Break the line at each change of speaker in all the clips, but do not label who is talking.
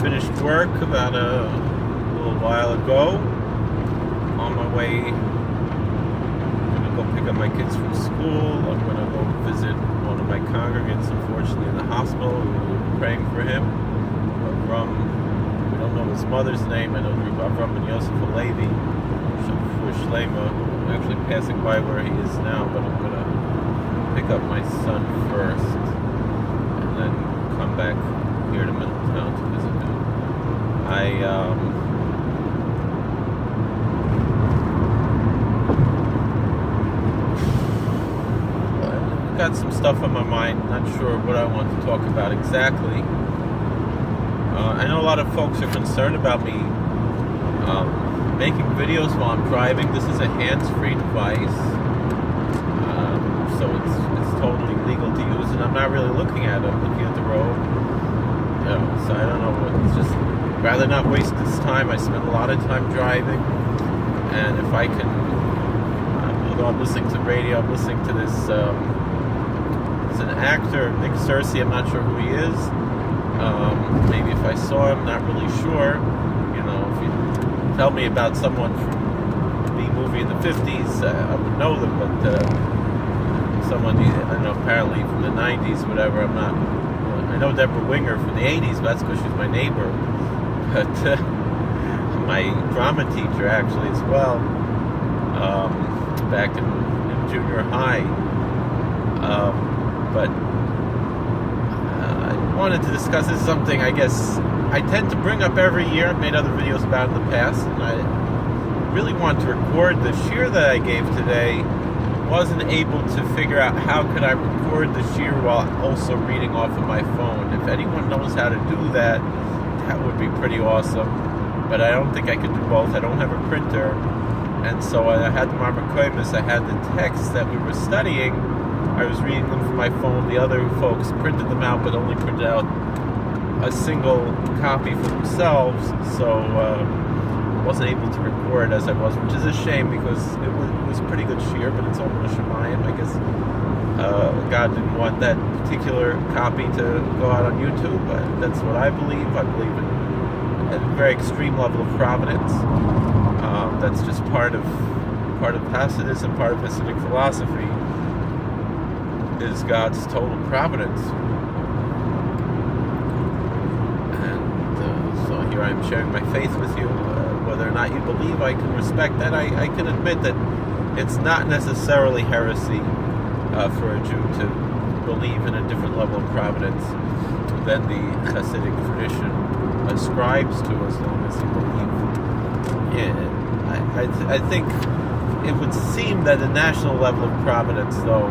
finished work about a little while ago. On my way, I'm going to go pick up my kids from school. I'm going to go visit one of my congregants, unfortunately, in the hospital. We're praying for him. We don't know his mother's name. I know Avram and Yosef Halevi for Shlema. I'm actually passing by where he is now, but I'm going to pick up my son first and then come back here to Middletown to visit him. I got some stuff on my mind, not sure what I want to talk about exactly. I know a lot of folks are concerned about me making videos while I'm driving. This is a hands-free device, so it's totally legal to use, and I'm not really looking at it. I'm looking at the road. So I don't know. It's just rather not waste this time. I spend a lot of time driving, and if I can, although I'm listening to radio, I'm listening to this. It's an actor, Nick Searcy. I'm not sure who he is. Maybe if I saw him, not really sure. You know, if you tell me about someone from the movie in the 50s, I would know them, but someone, I don't know, apparently from the 90s, whatever, I'm not. I know Deborah Winger from the 80s, but that's because she's my neighbor. But my drama teacher, actually, as well, back in junior high. But I wanted to discuss this, something I guess I tend to bring up every year. I've made other videos about it in the past, and I really want to record the shir that I gave today. Wasn't able to figure out how could I record the shir while also reading off of my phone. If anyone knows how to do that, that would be pretty awesome. But I don't think I could do both. I don't have a printer, and so I had the Marmakoimus. I had the texts that we were studying. I was reading them from my phone. The other folks printed them out, but only printed out a single copy for themselves. So wasn't able to record as I was, which is a shame because it was pretty good shir, but it's on Shemayim. I guess God didn't want that particular copy to go out on YouTube, but that's what I believe. I believe in a very extreme level of providence. That's just part of Hasidism, part of Hasidic philosophy, is God's total providence. And so here I am sharing my faith with you. Whether or not you believe, I can respect that. I can admit that it's not necessarily heresy for a Jew to believe in a different level of providence than the Hasidic tradition ascribes to, as long as you believe. Yeah, I think it would seem that the national level of providence, though,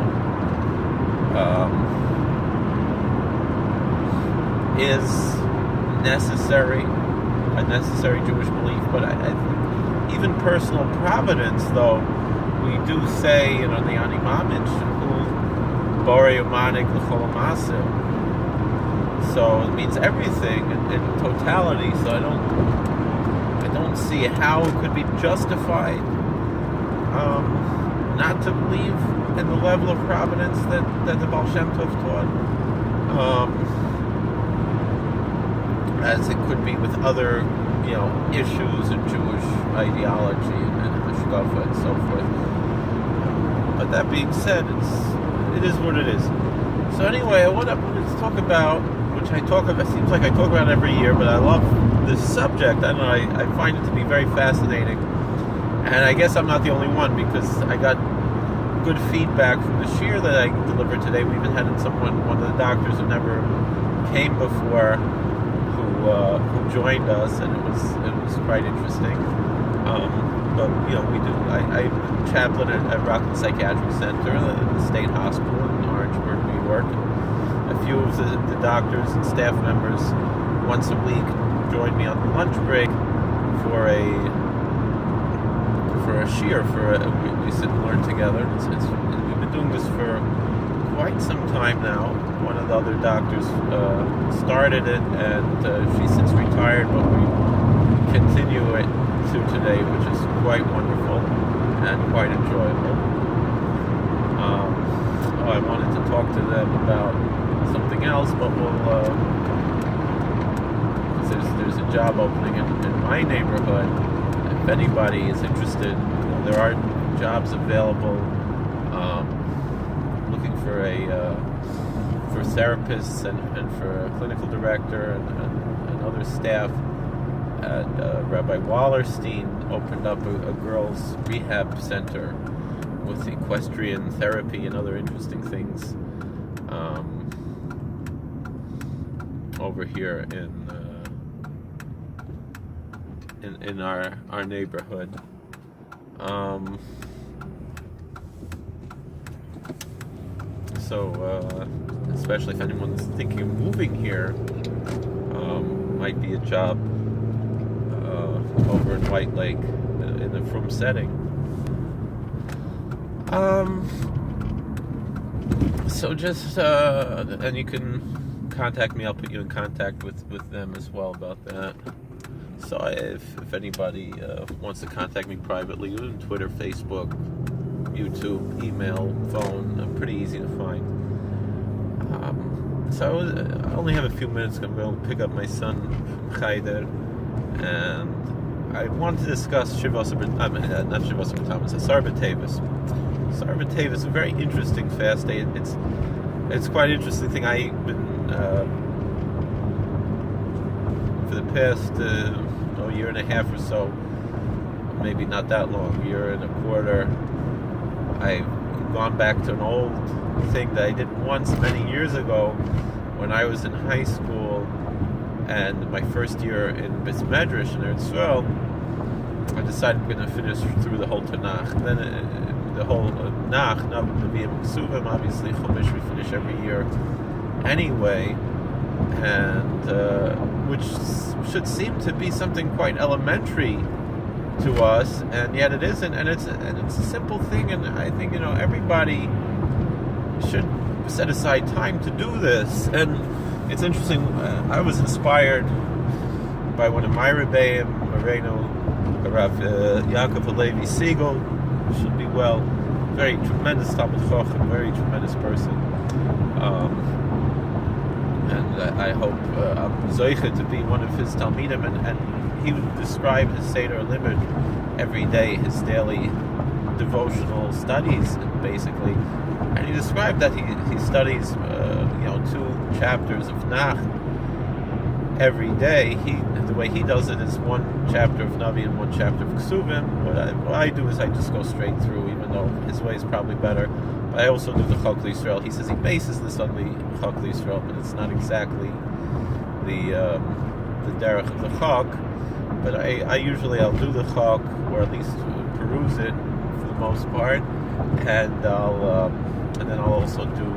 is necessary, a necessary Jewish belief, but I think even personal providence, though, we do say, the Ani Mamid, Borei Umanik L'chol Maaseh. So it means everything in totality. So I don't see how it could be justified not to believe in the level of providence that the Baal Shem Tov taught, as it could be with other, issues in Jewish ideology and hashkafa and so forth. But that being said, it is what it is. So anyway, what I wanted to talk about, which I talk about, it seems like I talk about it every year, but I love this subject. I don't know, I find it to be very fascinating. And I guess I'm not the only one, because I got good feedback from the shir that I delivered today. We even had one of the doctors who never came before, who joined us, and it was quite interesting. But we do. I'm chaplain at Rockland Psychiatric Center, the state hospital in Orangeburg, New York. A few of the doctors and staff members once a week join me on the lunch break for a shir. We sit and learn together. We've been doing this for quite some time now. One of the other doctors started it, and she's since retired, but we continue it to today, which is quite wonderful and quite enjoyable. I wanted to talk to them about something else, but we'll there's job opening in my neighborhood. If anybody is interested, there are jobs available. Looking for for therapists and for a clinical director and other staff. And Rabbi Wallerstein opened up a girls' rehab center with equestrian therapy and other interesting things over here in our neighborhood. So especially if anyone's thinking of moving here, might be a job over in White Lake in a frum setting. So just and you can contact me. I'll put you in contact with them as well about that. So if anybody wants to contact me privately, on Twitter, Facebook, YouTube, email, phone, I'm pretty easy to find. So I only have a few minutes. I'm going to pick up my son from Cheder, and I want to discuss not Shivos B'Tammuz, Asar B'Tevis. Asar B'Tevis is a very interesting fast day. It's quite an interesting thing. I've been for the past year and a half or so, maybe not that long, year and a quarter, I've gone back to an old thing that I did once many years ago when I was in high school and my first year in Bais Medrash in Eretz Yisrael. I decided I'm going to finish through the whole Tanakh. Then the whole Nevi'im Ksuvim, obviously Chumash we finish every year anyway, and which should seem to be something quite elementary to us, and yet it isn't. And it's a simple thing, and I think everybody should set aside time to do this. And it's interesting. I was inspired by one of my rebbeim, Moreno, Rav Yaakov Alevi Siegel, should be well, very tremendous Talmud Chacham, very tremendous person. And I hope I'm zoiche to be one of his Talmidim, and he would describe his Seder Limud every day, his daily devotional studies, basically. And he described that he studies 2 chapters of Nach every day. The way he does it is one chapter of Navi and one chapter of Ksuvim. What I do is I just go straight through, even though his way is probably better. But I also do the Chok L'Yisrael. He says he bases this on the Chok L'Yisrael, but it's not exactly the derech of the Chok. But I'll do the Chok, or at least peruse it for the most part, and then I'll also do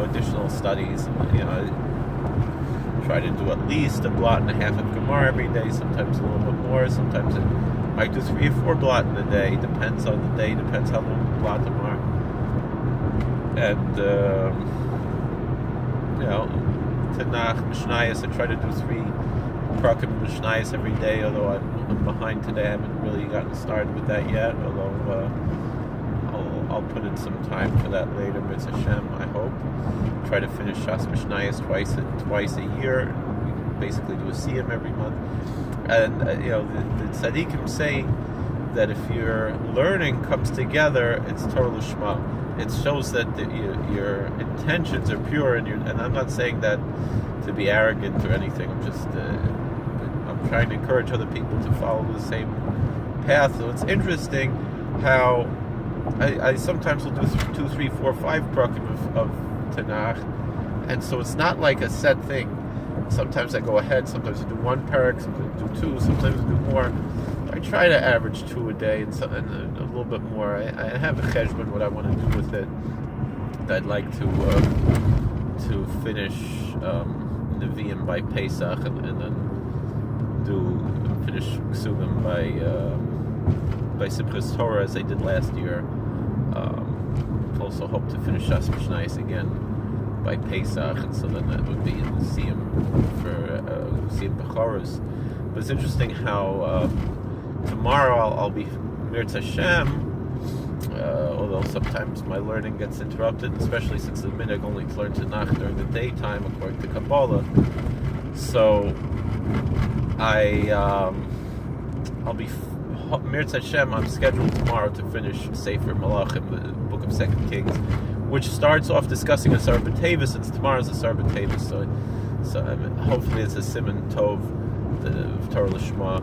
additional studies. I try to do at least a blot and a half of Gemara every day, sometimes a little bit more, sometimes I might do 3 or 4 blot in a day, depends on the day, depends how long the blot are. And Tanakh, Mishnayos, I try to do 3 Prakim Mishnayos every day, although I'm behind today. I haven't really gotten started with that yet, although I'll put in some time for that later, Mitzvah Hashem, I hope. Try to finish Shas Mishnayos twice a year. We basically do a Siyum every month. And, the Tzaddikim say that if your learning comes together, it's Torah L'Shma. It shows that your intentions are pure, and I'm not saying that to be arrogant or anything. I'm just I'm trying to encourage other people to follow the same path. So it's interesting how I sometimes will do 2, 3, 4, 5 prakim of Tanakh, and so it's not like a set thing. Sometimes I go ahead, sometimes I do 1 parak, sometimes I do 2, sometimes I do more. I try to average 2 a day and a little bit more. I have a cheshbon what I want to do with it. I'd like to finish Nevi'im by Pesach and then finish Ksuvim by Simchas Torah as I did last year. Also hope to finish Shas Mishnayos again by Pesach, and so then that would be in the Siyum for Siyum Bechoros. But it's interesting how tomorrow I'll be Mirz Hashem, although sometimes my learning gets interrupted, especially since the minhag only to learn Tanakh during the daytime according to Kabbalah. So I'll be Mirz Hashem. I'm scheduled tomorrow to finish Sefer Malachim, the book of 2 Kings, which starts off discussing Asar B'Tevis, since tomorrow's Asar B'Tevis. So hopefully it's a Siman Tov, the Torah Lishma,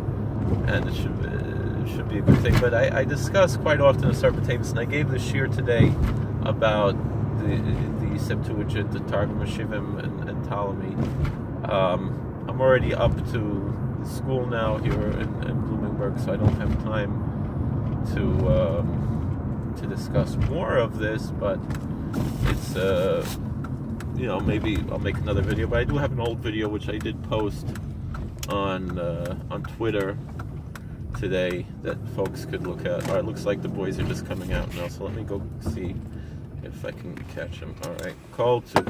and it should be a good thing. But I discuss quite often Asar B'Tevis, and I gave the shir today about the Septuagint, the Targum Shivim, and Ptolemy. I'm already up to school now here in Bloomingburg, so I don't have time to discuss more of this, but it's maybe I'll make another video. But I do have an old video which I did post on Twitter today that folks could look at. All right, looks like the boys are just coming out now, so let me go see if I can catch them. All right, call to